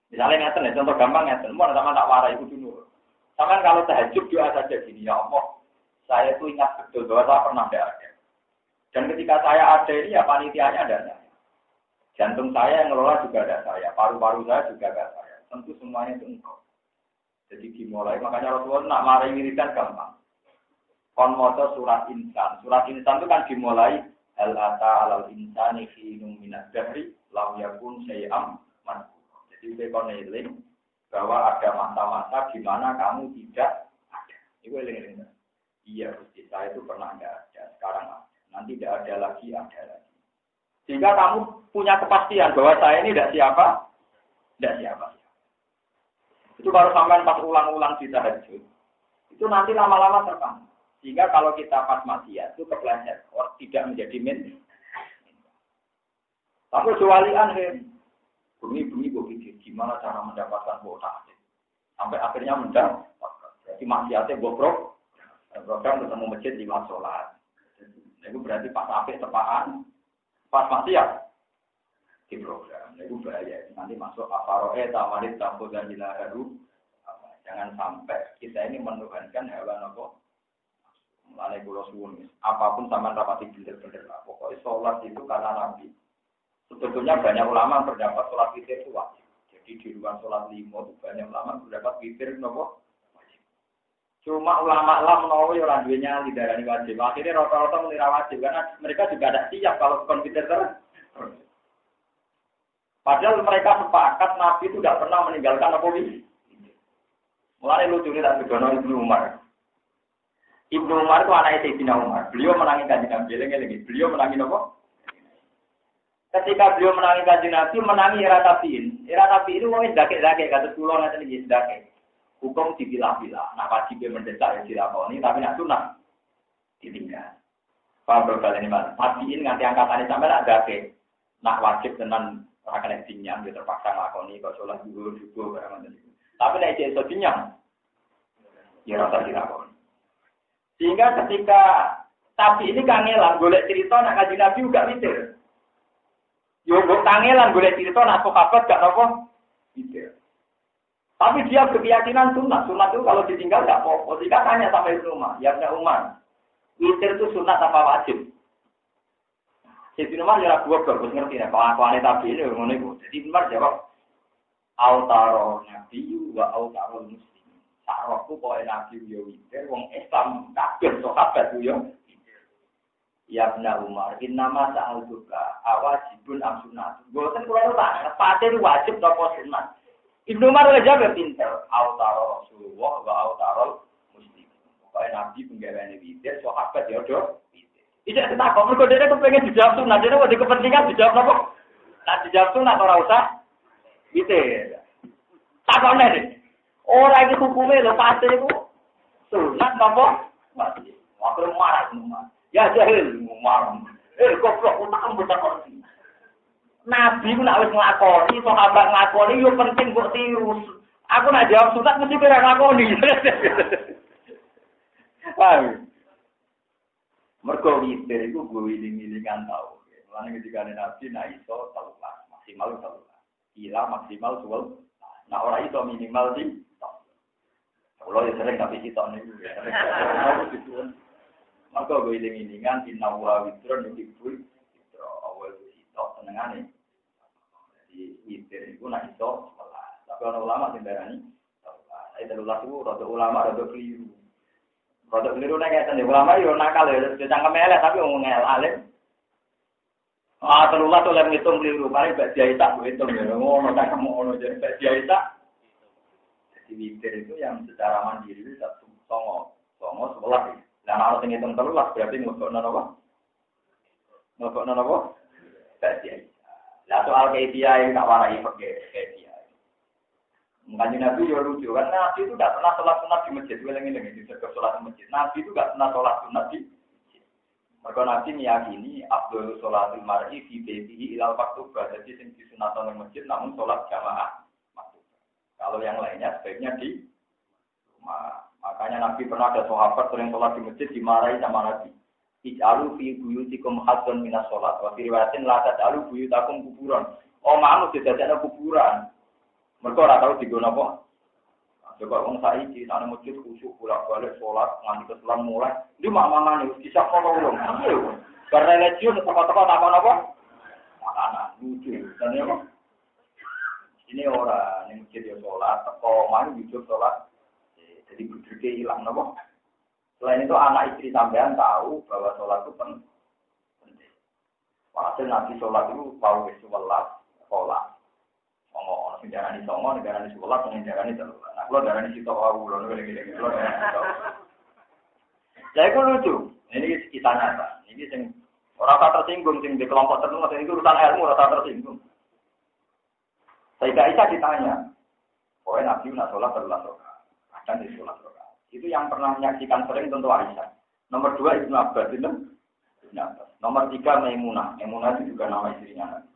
Misalnya ngeten ya, contoh gampang ngeten, mau sama tak warai kudu nurut. Sama kalau tahajud doa saja gini, ya Allah. Saya itu ingat betul bahwa saya pernah ada. Dan ketika saya ada ini ya panitianya ada saya. Jantung saya yang ngelola juga ada saya. Paru-paru saya juga ada saya. Tentu semuanya itu engkau. Jadi dimulai. Makanya Rasulullah nak marahi wiridan gampang. Kon moco surat insan. Surat insan itu kan dimulai. Al-ata alal insani hinum minad dahri. Lam yakun syai'am mankur. Jadi bekon eling bahwa ada masa-masa di mana kamu tidak ada. Itu eling-eling. Iya, Gusti, saya itu pernah ada, sekarang ada. Nanti tidak ada lagi, ada lagi. Sehingga kamu punya kepastian bahwa saya ini tidak siapa. Itu baru sampai pas ulang-ulang di tahajud. Itu nanti lama-lama terpang. Sehingga kalau kita pas maksiat itu kepleset, tidak menjadi min. Tapi kecualian, bumi gue pikir gimana cara mendapatkan botak. Sampai akhirnya mendapatkan. Jadi maksiatnya bobrok. Program ketemu masjid di waktu sholat. Itu berarti pas apik tepaan, pas maksiat di program. Itu bahaya. Nanti masuk aparoe, tawarit, tampil dan dilaharu. Jangan sampai kita ini menuhankan hewan apa. Mulai pulau suwun. Apapun sama rapati bener-bener lah. Pokoknya sholat itu karena Nabi. Sebetulnya banyak ulama berdapat sholat witir itu wajib. Jadi di luar sholat lima itu banyak ulama berdapat witir nopo. Cuma ulama menawi orang duanya lidarani wajib. Akhirnya rata-rata menira wajib karena mereka juga tidak siap kalau komputer terus. Padahal mereka sepakat Nabi itu tidak pernah meninggalkan apa ini. Mulai lucu ini tak begono Ibnu Umar. Ibnu Umar itu anak Sayyidina Umar. Beliau menangi kanjeng Nabi lagi. Beliau menangi apa? Ketika beliau menangi kanjeng Nabi, menangi era tabiin. Era tabiin itu mau zakek-zakek kata pulau nanti lagi zakek. Hukum dipilah-pilah, nak wajib mendesak ya dilakoni, tapi nak sunah ditinggal. Paham berbal ini mas? Tabiin nganti angkatannya sampai nak dake, nak wajib tenan rakan dinyam, dia terpaksa ngelakoni, kok sholat dulu barang macam itu. Tapi nak ijazah dinyam, ya rasa dilakoni. Sehingga ketika tapi ini kangelan golek cerita nak kaji Nabi juga mikir. Yo mbok kangelan golek cerita nak sahabat gak apa mikir. Tapi dia berkeyakinan sunat itu kalau ditinggal gak apa-apa. Jika tanya sampai rumah, ya Umar, witir itu sunat apa wajib? Jadi Umar ya gua bagus ngerti ya, kelakuan Nabi ini ngono iku. Jadi Umar jawab, "Autaro Nabi wa autaro muslim." Sarokku kok Nabi yo witir, wong Islam kabeh sahabat yo. Ya Umar, innama sa'altuka awajibun am sunat. Boten kula tak pate wajib apa sunat. Ibnu Umar wis jawab pinter, autaro Rasulullah wa autaro muslim. Pokoke Nabi penggaweane witir, sahabat ya do. Tidak takut, mergo dhewe kepengen dijawab sunat, dhewe wedi kepentingan dijawab napa? Nah dijawab sunat ora usah witir. Takone iki. Ora iki hukume lho pasti iku sunat apa? Wajib. Waktu marah semua. Ya jahil marah. Goblok utak mbok Nabi ku nak wis nglakoni, sahabat nglakoni yo penting kok tiru. Aku nak jawab sunat mesti ora nglakoni. Paham? Mergo witir iku go wiling-wilingan tau. Mulane ketika Nabi nak iso 13, maksimal 13. Ila maksimal 12. Nah ora iso minimal di. Kalau ya sering tapi sitok niku ya. Maka go wiling-wilingan dinawa witir nek ibu awal sitok senengane. Jadi witir iku nak iso 11. Tapi ana ulama sing darani 11. Itu rada ulama rada keliru. Rada keliru nek ngeten ulama yo nakal ya cangkem elek tapi wong alim. Terus oleh ngitung keliru, paling bak dia tak hitung ya. Ngono tak ngono jadi bak dia tak. Jadi witir itu yang secara mandiri itu 11. Dan harus ngitung 13 berarti ngelokno apa? Ngelokno apa? Bak dia. Lah soal kaifiah yang tak warai pakai kaifiah. Makanya Nabi ya lucu kan Nabi itu tidak pernah sholat sunat di masjid. Ulang-ulang di sholat di masjid. Nabi itu tidak pernah sholat sunat di masjid. Maka Nabi meyakini afdhalus sholatil mar'i fi baitihi ilal maktubah. Jadi sing disunatan di masjid namun sholat jamaah maktubah. Kalau yang lainnya sebaiknya di rumah. Makanya Nabi pernah ada sahabat sering sholat di masjid dimarahi sama Nabi. Ij'alu fi buyutikum hadzan minas sholat. Wa fi riwayatin la taj'alu buyutakum kuburan. Oh mamu didadekno kuburan. Mereka ora tau digono apa. Coba wong saiki nang masjid khusyuk bolak-balik salat nganti keselam mulai. Ndi mamane wis bisa kono wong. Karena religius teko-teko tak apa? Makanan lucu. Dan ya ini ora ning masjid yo salat, teko mari hidup salat. Jadi budeke ilang napa? Selain itu anak istri sampean tahu bahwa salat itu penting. Walhasil Nabi salat itu mau wis 11 salat. Ono negara ini songo, negara ini sekolah, negara ini terlalu. Nah, kalau negara ini sitok aku, kalau negara ini jadi itu lucu. Ini kita nyata. Ini sing orang tak tersinggung, sing di kelompok tertentu, itu urusan ilmu, orang tak tersinggung. Sayyidah Aisyah ditanya, pokoknya Nabi nak sholat terlalu rokaat, akan di sholat rokaat. Itu yang pernah menyaksikan sering tentu Aisyah. Nomor 2 Ibnu Abbas itu. Nomor 3 Maimunah. Maimunah itu juga nama istrinya Nabi.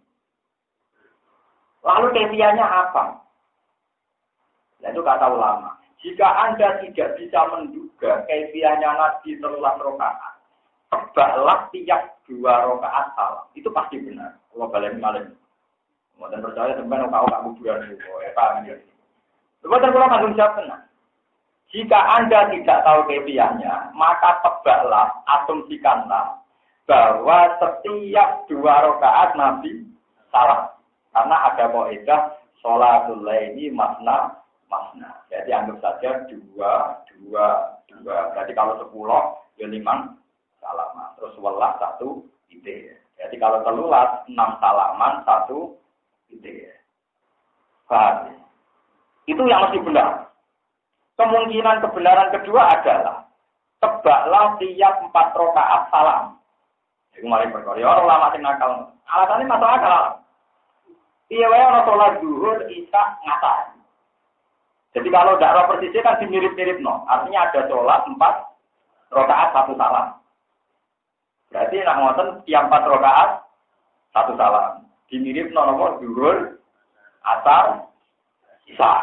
Lalu kefiahnya apa? Itu kata ulama. Jika Anda tidak bisa menduga kefiahnya Nabi 13 rakaat, tebaklah tiap 2 rakaat salah. Itu pasti benar. Kalau balik malam. Kemudian percaya sebenarnya kau kuburan itu. Paham ya? Kemudian kalau tanggung jawab benar. Jika Anda tidak tahu kefiahnya, maka tebaklah, asumsikanlah bahwa setiap 2 rakaat Nabi salah. Karena ada kaidah sholatul laili masna. Jadi anggap saja 2. Berarti kalau 10 ya 5 salaman. Terus 11 1 titik. Jadi kalau 13 6 salaman 1 titik. Paham? Itu yang mesti benar. Kemungkinan kebenaran kedua adalah tebaklah tiap 4 rakaat salam. Itu mari perkara. Ya orang lama sing nakal. Alasannya masuk akal. Iya, orang sholat zuhur, isya, ngasar. Jadi kalau dakwah persisnya kan dimirip-mirip, no. Artinya ada sholat 4 rakaat 1 salam. Berarti nak ngoten tiap 4 rakaat 1 salam. Dimirip no nomor zuhur, asar, isya.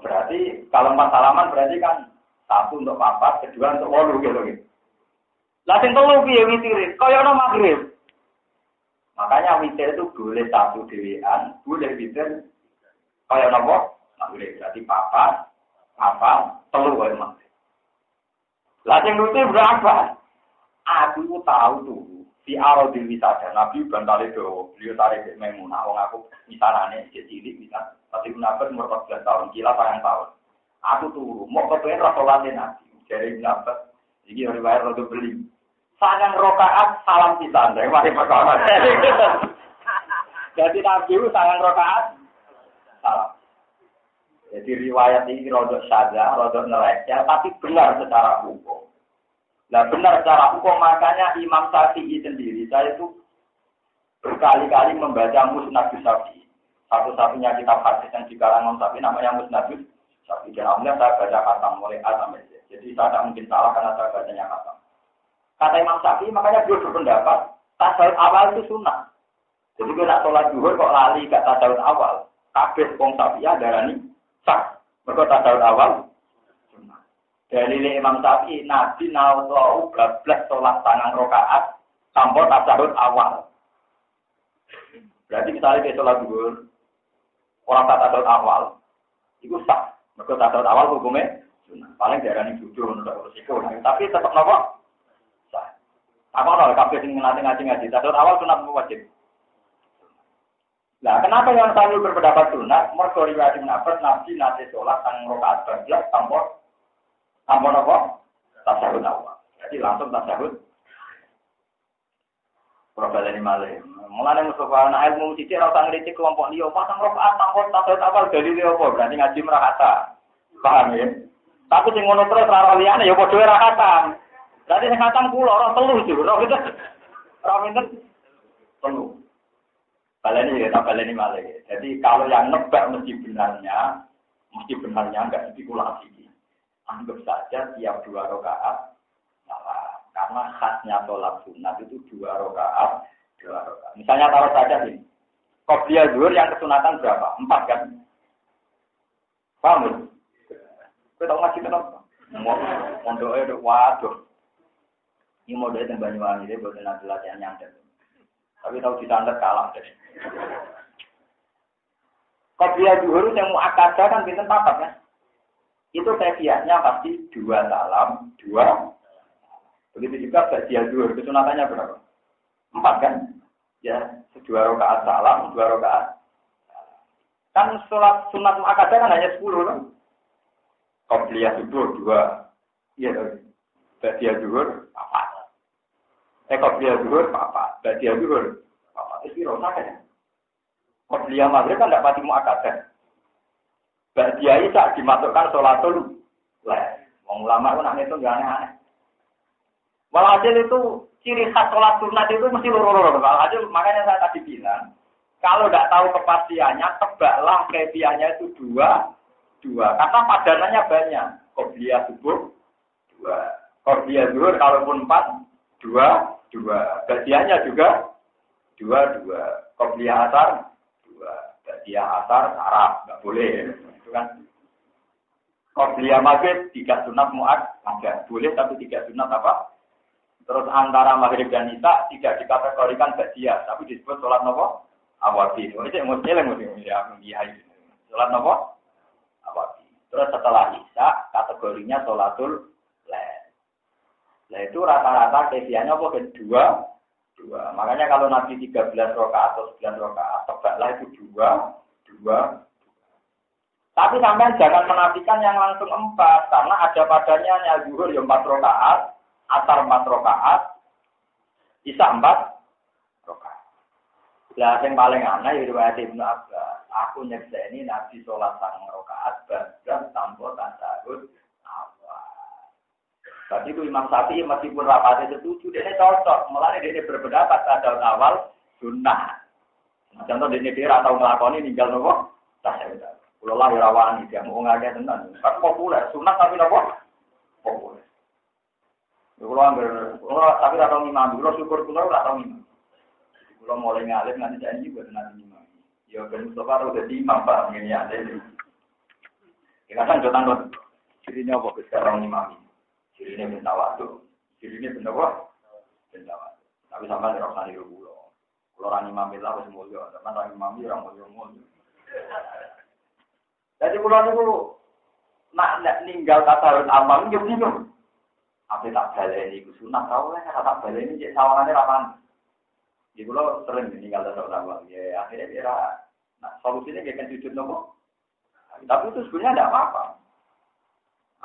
Berarti kalau 4 salaman berarti kan 1 untuk papat, kedua untuk 8 gitu. Lah sing 3 piye witir? Kaya ana magrib. Makanya witir itu boleh 1 dhewean, boleh witir kaya napa? Magrib. Berarti papat, 3 kaya magrib. Lah sing lucu berapa? Aku tahu tuh si Arodil wisada Nabi bantale dawa. Beliau tarik Maimunah wong aku misalane cilik bisa tapi menabur umur 14 tahun, gila sayang tahun. Aku turu, mau kepengen rasulullah Nabi. Jadi menabur, ini riwayat rodo beli. Sayang rokaat salam pisan, dari mari perkara. Jadi Nabi itu sayang rokaat salam. Jadi riwayat ini rodo syadzah, rodo neraca, tapi benar secara hukum. Nah benar secara hukum, makanya Imam Syafi'i sendiri, saya itu berkali-kali membaca Musnad Syafi'i. Satu-satunya kitab hadis yang dikarang Imam Syafi'i namanya Musnad Syafi'i. Dan alhamdulillah saya baca khatam mulai A sampai Z. Jadi saya tidak mungkin salah karena saya bacanya khatam. Kata Imam Syafi'i, makanya dia berpendapat tasawuf awal itu sunnah. Jadi kalau nak sholat zuhur kok lali ke tasawuf awal, kabeh wong Syafi'i darani sah. Mergo tasawuf awal sunnah. Dari Imam Syafi'i, Nabi nawau bablas sholat 9 rakaat tanpa tasawuf awal. Berarti misalnya dia sholat zuhur orang tasawuf awal, itu sah. Mergo tasawuf awal hukumnya sunnah. Paling darani jujur untuk resiko, tapi tetap nopo. Apa orang kabeh sing ngaji tasawuf awal sunat wajib. Nah, kenapa yang selalu berpendapat sunat? Mergo riwayat Ibnu Abbas Nabi nate salat 9 rakaat bablas tanpa apa? Tasawuf awal. Jadi langsung tasawuf. Profil ini malah. Mulane Mustafa ana ilmu sithik ora usah ngritik kelompok liya, pasang rakaat tanpa tasawuf awal dari liya apa? Berarti ngaji merakata. Paham ya? Tapi sing ngono terus ora liyane ya padha ora khatam. Berarti sing khatam kula ora telu jur, ora gitu. Ora pinten telu. Baleni malah. Jadi kalau yang nebak mesti benarnya enggak spekulasi. Anggap saja tiap 2 rakaat salah. Karena khasnya sholat sunat itu 2 rakaat. Misalnya taruh saja ini. Qobliyah zuhur yang kesunatan berapa? 4 kan? Paham ya? Kita tahu ngaji kenapa? Mondoknya waduh. Ini modalnya yang Banyuwangi ini buat nanti latihan nyantet. Tapi tahu di standar kalah deh. Qobliyah zuhur yang mau akadah kan bintang 4 kan? Itu kefiahnya pasti 2 salam, 2. Begitu juga ba'diyah zuhur, kesunatannya berapa? 4 kan? Ya, 2 rakaat salam, 2 rakaat. Kan sholat sunat mu'akkadah kan hanya 10 kan? Qobliyah zuhur 2. Iya, ba'diyah zuhur 4. Qobliyah zuhur 4. Ba'diyah zuhur 4. Itu rosak kan? Qobliyah maghrib kan tidak pati mu'akkadah. Ba'diyah itu dimasukkan sholatul lail. Wong ulama itu nak itu enggak aneh-aneh. Walhasil itu ciri khas sholat sunat itu mesti loro-loro. Walhasil makanya saya tadi bilang, kalau tidak tahu kepastiannya, tebaklah kefiahnya itu 2. Karena padanannya banyak. Qobliyah subuh 2. Qobliyah zuhur kalaupun 4, 2. Ba'diyahnya juga 2. Qobliyah asar 2. Ba'diyah asar Arab enggak boleh. Kan qobliyah maghrib 3 sunat mu'akkadah boleh tapi 3 sunat apa? Terus antara maghrib dan isya tidak dikategorikan ba'diyah tapi disebut salat napa? Awati. Ini sing mesti ya salat napa? Awati. Terus setelah isya kategorinya salatul lail. Nah itu rata-rata kefiahnya apa kan 2. Makanya kalau Nabi 13 rakaat atau 9 rakaat tebaklah itu 2. Tapi sampai jangan menafikan yang langsung 4, karena ada padanya zuhur ya 4 rakaat, asar 4 rakaat, isya 4 rakaat. Lah yang paling aneh riwayat Ibnu Abbas, aku nyekseni Nabi sholat 9 rakaat bablas tanpa tasawuf awal. Tapi itu Imam Syafi'i meskipun rapatnya setuju, dia cocok, mulanya dia berpendapat tasawuf awal sunnah. Contoh dia atau ngelakoni ninggal nopo tasawuf. Kalau lah rawan dia mau ngajak tenan, kan populer, sunat tapi apa? Populer. Kalau tapi tak tahu imam, kalau syukur kalau tak tahu imam. Kalau mulai ngalim nanti janji buat nanti imam. Ya ben Mustafa udah di imam pak ini ada. Kadang jotan kok. Cirinya apa sekarang imami? Cirinya bentawa tuh. Cirinya bentawa. Bentawa. Tapi sampai ada rasa niru pulau. Kalau orang imami lah harus mulia. Tapi orang imami orang mulia. Jadi pulau itu nak ninggal tasawuf amal itu bingung. Apa tak baleni ku sunat tau lah tak baleni cek sawangane rapan. Di pulau sering ninggal tasawuf amal. Ya akhirnya dia nah solusinya dia kan sujud nopo. Tapi itu sebenarnya tidak apa-apa.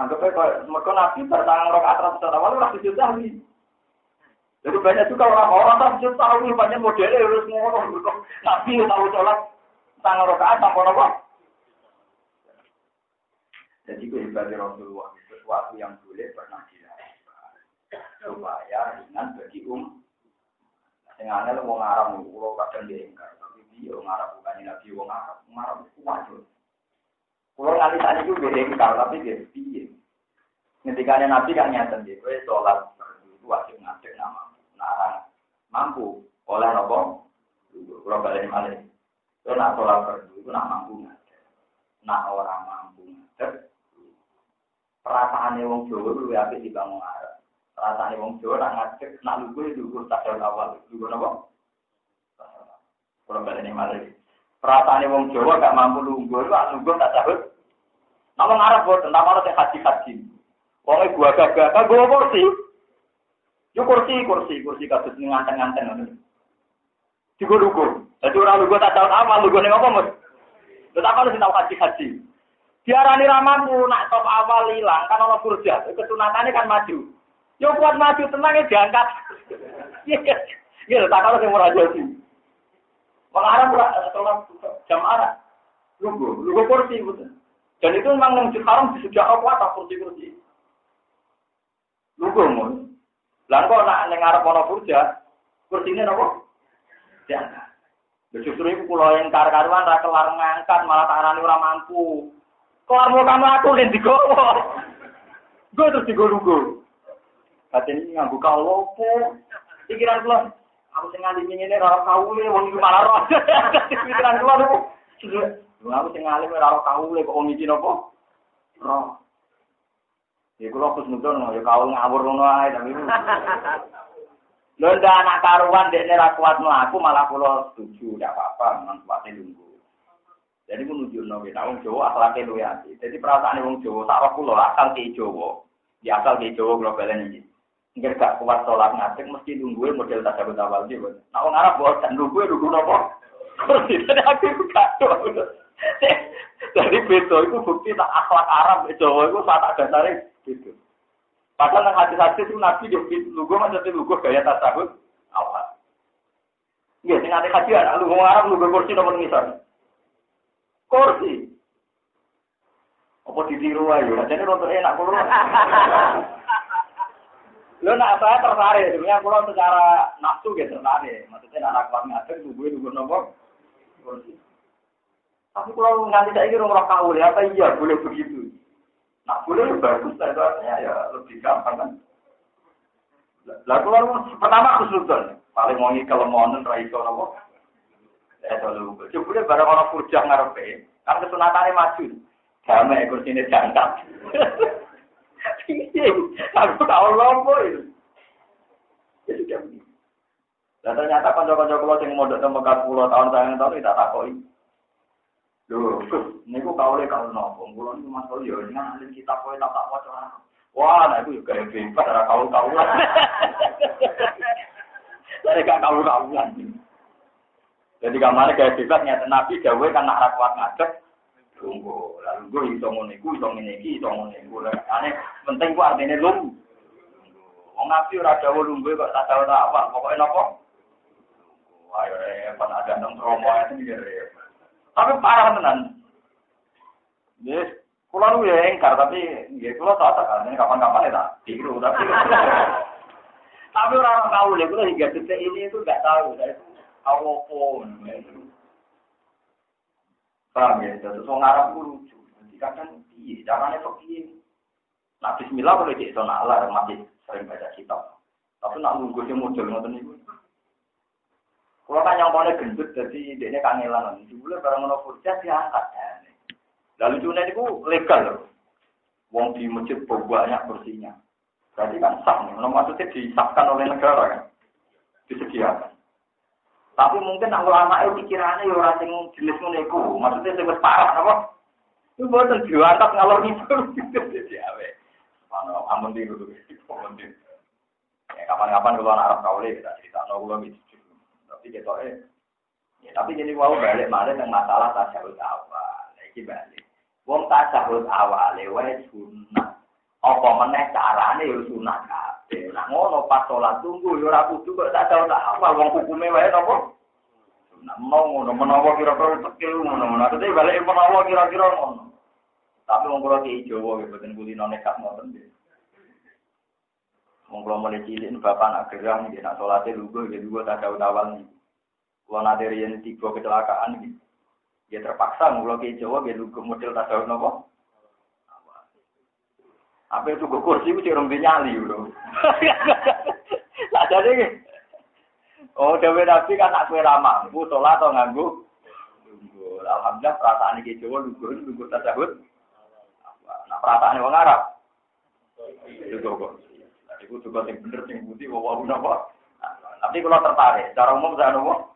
Anggapnya kalau mereka nabi bertanggung rakaat atas awal orang sujud tahwi. Jadi banyak juga orang-orang tak sujud tahwi banyak modelnya harus ngomong. Nabi tahu sholat tanggung rakaat tanpa nopo. Jadi kehidupan Rasulullah itu sesuatu yang boleh pernah dilakukan supaya ringan bagi Dengan aneh wong Arab pulau kadang diingkar, tapi dia wong Arab bukan Nabi wong Arab itu wajib. Pulau nanti tadi itu diingkar, tapi dia piye. Ketika Nabi kan nyata dia, sholat itu wajib ngadeg nama, narang mampu oleh nopo, pulau balik mana? Itu nak sholat itu nak mampu ngadeg, nak orang mampu ngadeg. Perasaane wong Jawa luwih apik dibanding Arab. Perasaane wong Jawa nak ngadeg nak lugu tasawuf awal. Lugu napa? Kalau balene malih. Perasaane wong Jawa gak mampu lugu tasawuf. Nak wong Arab boten tamane sing haji-haji. Wong e gua gagah nggo kursi. Yo kursi kados nganten-nganten ngono. Digo lugu. Dadi ora lugu tasawuf awal lugu ning apa, Mas? Tetap sing tau haji-haji. Diarani ramampu nak top awal hilang kan ana surga. Kesunatane kan maju. Yo kuat maju tenang diangkat. Iya, tak kalau sing ora jadi. Pengarang ora tolong jamaah. Lugu kursi betul. Dan itu memang nang haram disediak kuat kursi-kursi. Lugu mun. Lah kok nak ning arep ana surga, kursine napa? Diangkat. Justru iku kula yang kar-karuan ra kelar ngangkat malah tarani ora mampu. Kalau kamu aku yang digowo, gue terus digowo. Katanya nganggu kau lopo, pikiran keluar. Aku sengaja ini rara kaule, wong itu malah roh. Pikiran keluar tuh, aku sengaja rara kaule, kok wong itu nopo, roh. Ya kalau aku senudon, ya kau ngawur ngono ae, tapi lo ndak anak karuan dek nera kuat melaku malah kalau setuju, tidak apa-apa, memang kuatnya nunggu. Jadi menuju nabi, wong Jawa akhlaknya luwe ati. Jadi perasaan wong Jawa tak roh kula asal ke Jawa. Di asal ke Jawa globalen iki. Enggak gak kuat salat ngadeg mesti nungguin model tasawuf awal iki. Nah wong Arab boten nunggu napa? Jadi aku kado. Jadi beto itu bukti tak akhlak Arab Jawa itu tak dasare gitu. Padahal nang hati-hati itu nabi yo nunggu maksudnya nunggu gaya tasawuf awal. Nggih sing ate haji ana wong Arab nunggu kursi nomor ngisor. Kursi. Apa ditiru aja? Jadi untuk enak kulo. Lo nak saya tertarik, sebenarnya kulo secara nafsu gitu tertarik. Maksudnya anak kuat ngatur, nunggu nomor kursi. Tapi kulo nganti saya kira orang kau apa iya boleh begitu. Nak boleh bagus, saya ya lebih gampang kan. Lalu kulo pertama kesulitan, paling wangi kalau mau nonton nopo. Coba barang orang purjah ngarepe, kan kesunatane maju. Damai kursine jangkap. Aku tahu lompo itu. Jadi dia begini. Dan ternyata kanca-kanca kula sing mondok teng Mekah 10 tahun kita takoki. Lho, niku kaule kalau nopo, kula niku Mas yo nang alim kitab kowe tak waca. Wah, nek iku yo gawe bebas ora kaul-kaulan. Saya gak kaul-kaulan. Jadi kamane gawe bebas nyata Nabi dawuhe kan nak ra kuat ngadeg lungguh. Lalu gue iso ngene iku, iso ngene iki, iso ngene iku. Ane penting ku artine lungguh. Wong Nabi ora dawuh lungguh kok tak tahu tak apa, pokoke napa? Ayo repot ada nang romo iki ya. Tapi parah tenan. Yes, kula nu ya engkar tapi nggih kula tak kan kapan-kapan ya tak tiru tapi. Tapi orang tahu lho kula hingga detik ini itu enggak tahu saya itu awopon. Paham ya, jadi orang Arab itu lucu. Jadi kadang piye, caranya kok piye. Nah bismillah boleh cek sonal lah, masih sering baca kitab. Tapi nak nunggu si model ngoten niku. Kalau kan yang paling gendut, jadi dia kangelan. Dulu barang menopurja diangkat. Lalu lucunya itu legal loh. Wong di masjid banyak kursinya. Berarti kan sah nih. Maksudnya disahkan oleh negara kan. Disediakan. Tapi mungkin ulama itu pikirannya ya orang yang jenis meneku. Maksudnya sebut parah apa? Itu buatan diangkat ngalor ngidul. Jadi awe. Mana amun di dulu. Kapan-kapan kalau anak Arab Kaule kita cerita nol gitu. Tapi kita ya tapi jadi mau balik yang masalah tasawuf awal. Iki balik. Wong tasawuf awal wae sunah. Apa meneh carane ya sunah kabeh. Nah ngono pas salat tunggu ya ora kudu kok tasawuf awal wong hukume wae napa? Nah mau ngono menawa kira-kira tekil ngono. Maksudnya balik menawa kira-kira ngono. Tapi wong kula ki Jawa nggih boten kulino nekat ngoten nggih. Wong kula mulai cilik bapak nak gerang nggih nak salate lugu nggih lugu tasawuf awal niki. Kula nate riyen tiga kecelakaan nggih. Ya terpaksa kula ki Jawa nggih lugu model tasawuf napa? Apa itu kursi ku sing nyali lho. Lah jane oh dewe nabi kan nak kowe ra mampu salat to nganggo lugu. Alhamdulillah perasaan iki Jawa lugu tasawuf. Nah perasaane wong Arab. Lugu kok. Iku juga yang bener, yang putih, wawahu napa. Tapi kalau tertarik, secara umum saya nopo,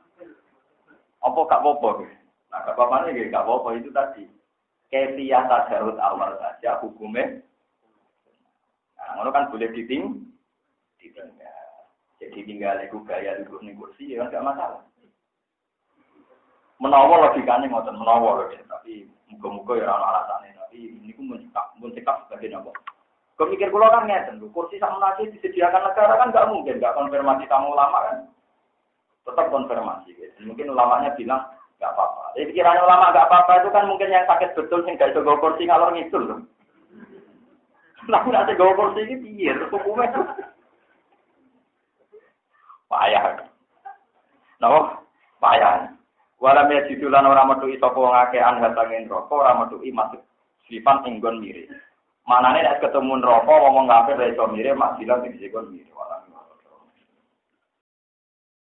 apa gak apa-apa. Nah, gak apa-apa nih, gak apa-apa itu tadi. Kefiyah tasawuf awal saja hukumnya. Nah, itu kan boleh ditinggal. Jadi tinggal itu gaya duduk di kursi, ya kan gak masalah. Menawa logikanya ngoten, menawa logikanya. Tapi muka-muka ya orang alasannya. Tapi ini pun mencekap sebagai nopo. Kemikir kula kan ngeten lho, kursi sak menasi disediakan negara kan enggak mungkin, enggak konfirmasi tamu ulama kan. Tetap konfirmasi gitu. Mungkin ulamanya bilang enggak apa-apa. Jadi pikiran ulama enggak apa-apa itu kan mungkin yang sakit betul sing gak iso nggo kursi ngalor ngidul lho. Lah nek nggo kursi iki piye hukumnya? Payah. Napa? Payah. Wala me didulan ora metu sapa wong akeh anggatangin rokok ora metu masuk sifat inggon mirip. Manane nek ketemu neraka ngomong kafir ra iso mirip mak bilang sing sikon mirip.